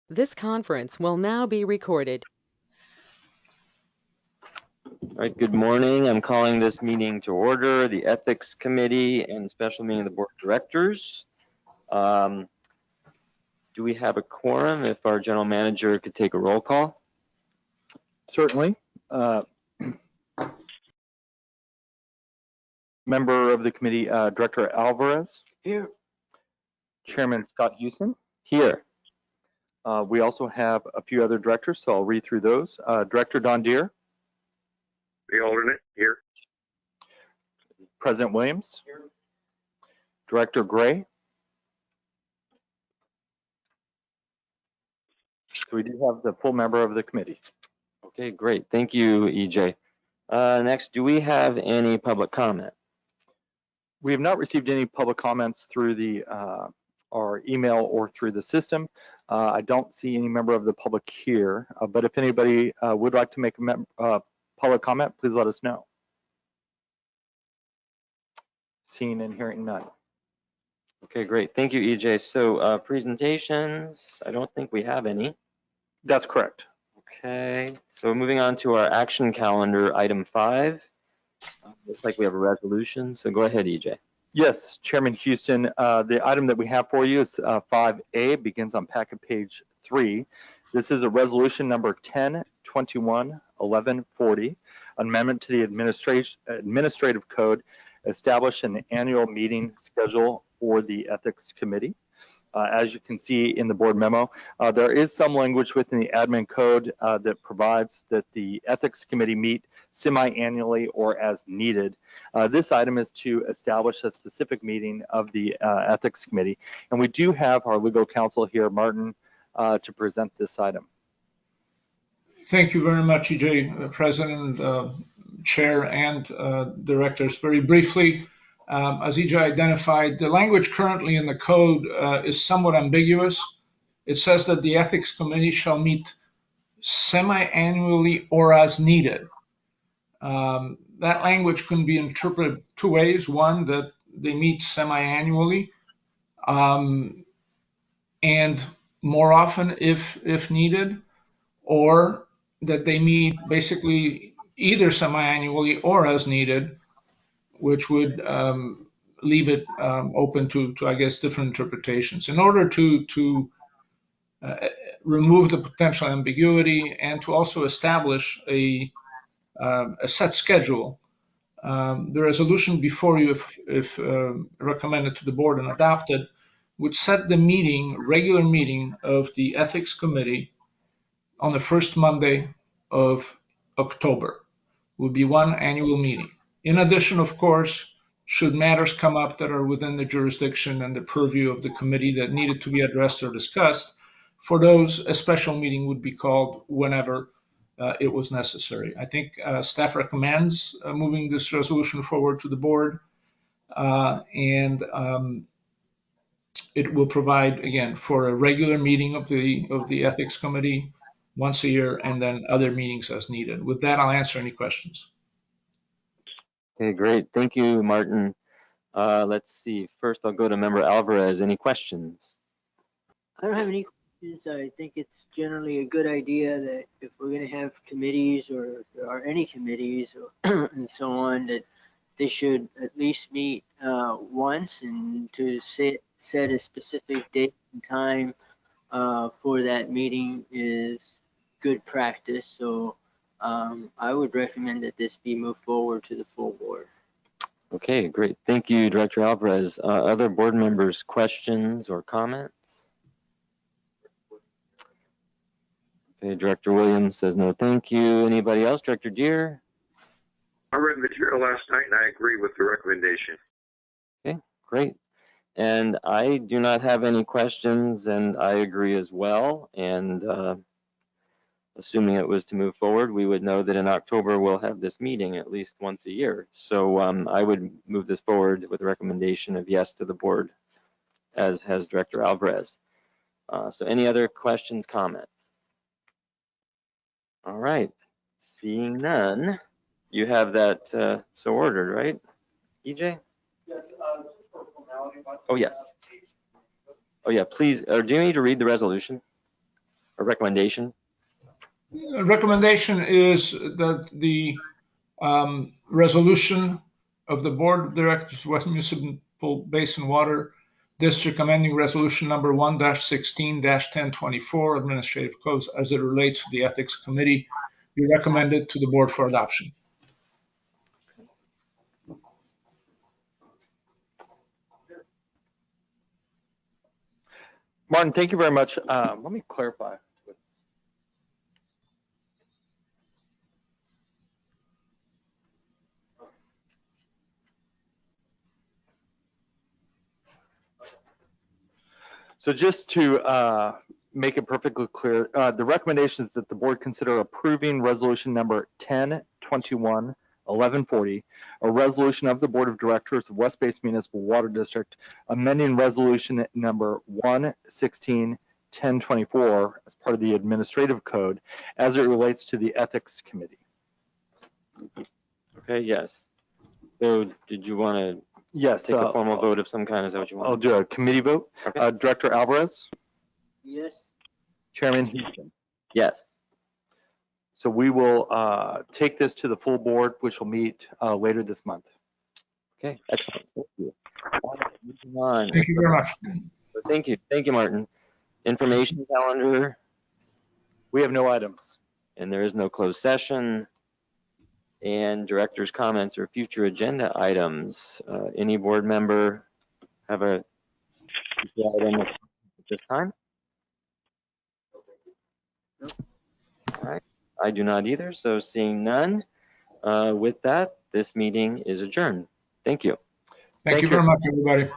This conference will now be recorded. All right, good morning. I'm calling this meeting to order, the Ethics Committee and special meeting of the Board of Directors. Do we have a quorum? If our general manager could take a roll call. Certainly. Member of the committee, Director Alvarez. Here. Chairman Scott Houston. Here. We also have a few other directors, so I'll read through those. Director Don Deere. The alternate, here. President Williams. Here. Director Gray. So we do have the full member of the committee. Okay, great. Thank you, EJ. Next, do we have any public comment? We have not received any public comments through our email or through the system. I don't see any member of the public here, but if anybody would like to make a public comment, please let us know. Seeing and hearing none. Okay, great. Thank you, EJ. So presentations, I don't think we have any. That's correct. Okay, so moving on to our action calendar, item 5. Looks like we have a resolution, so go ahead, EJ. Yes, Chairman Houston, the item that we have for you is 5A, begins on packet page 3. This is a resolution number 10/21/1140, amendment to the administrative code, establish an annual meeting schedule for the Ethics Committee. As you can see in the board memo, there is some language within the admin code that provides that the Ethics Committee meet semi-annually or as needed. This item is to establish a specific meeting of the Ethics Committee, and we do have our legal counsel here, Martin, to present this item. Thank you very much, EJ, President, Chair, and Directors. Very briefly, as EJ identified, the language currently in the code is somewhat ambiguous. It says that the Ethics Committee shall meet semi-annually or as needed. That language can be interpreted two ways. One, that they meet semi-annually and more often if needed, or that they meet basically either semi-annually or as needed, which would leave it open to, I guess, different interpretations. In order to remove the potential ambiguity and to also establish a set schedule, the resolution before you, if recommended to the board and adopted, would set the regular meeting of the Ethics Committee on the first Monday of October. Would be one annual meeting. In addition, of course, should matters come up that are within the jurisdiction and the purview of the committee that needed to be addressed or discussed, for those, a special meeting would be called whenever it was necessary. I think staff recommends moving this resolution forward to the board, and it will provide, again, for a regular meeting of the Ethics Committee once a year, and then other meetings as needed. With that, I'll answer any questions. Okay, great. Thank you, Martin. Let's see. First, I'll go to Member Alvarez. Any questions? I don't have any questions. I think it's generally a good idea that if we're going to have committees or there are any committees and so on, that they should at least meet once, and to set a specific date and time for that meeting is good practice. So I would recommend that this be moved forward to the full board. Okay, great. Thank you, Director Alvarez. Other board members, questions or comments? Okay, Director Williams says no, thank you. Anybody else? Director Deere? I read material last night and I agree with the recommendation. Okay, great. And I do not have any questions, and I agree as well. And assuming it was to move forward, we would know that in October we'll have this meeting at least once a year. So I would move this forward with a recommendation of yes to the board, as has Director Alvarez. So any other questions, comments? All right, seeing none, you have that so ordered, right, EJ? Yes, just for formality. Oh, yes. Oh, yeah, please, do you need to read the resolution? a recommendation? Recommendation is that the resolution of the Board of Directors of West Municipal Basin Water District amending resolution number 1-16-1024 administrative codes as it relates to the Ethics Committee be recommended to the board for adoption. Martin, thank you very much. Let me clarify. So just to make it perfectly clear, the recommendation is that the board consider approving resolution number 1021-1140, a resolution of the Board of Directors of West Basin Municipal Water District, amending resolution number 1-16-1024 as part of the administrative code as it relates to the Ethics Committee. Okay, yes. So did you want to Yes. take a formal vote of some kind? Is that what you want? I'll do a committee vote. Okay. Director Alvarez, Yes. Chairman Houston. Yes. So we will take this to the full board, which will meet later this month. Okay, excellent. Thank you. Moving on. Thank you very much. Thank you. Thank you, Martin. Information calendar, We have no items. and there is no closed session. And director's comments or future agenda items. Any board member have a future item at this time? All right, I do not either, so seeing none, with that, this meeting is adjourned. Thank you. Thank you very much, everybody.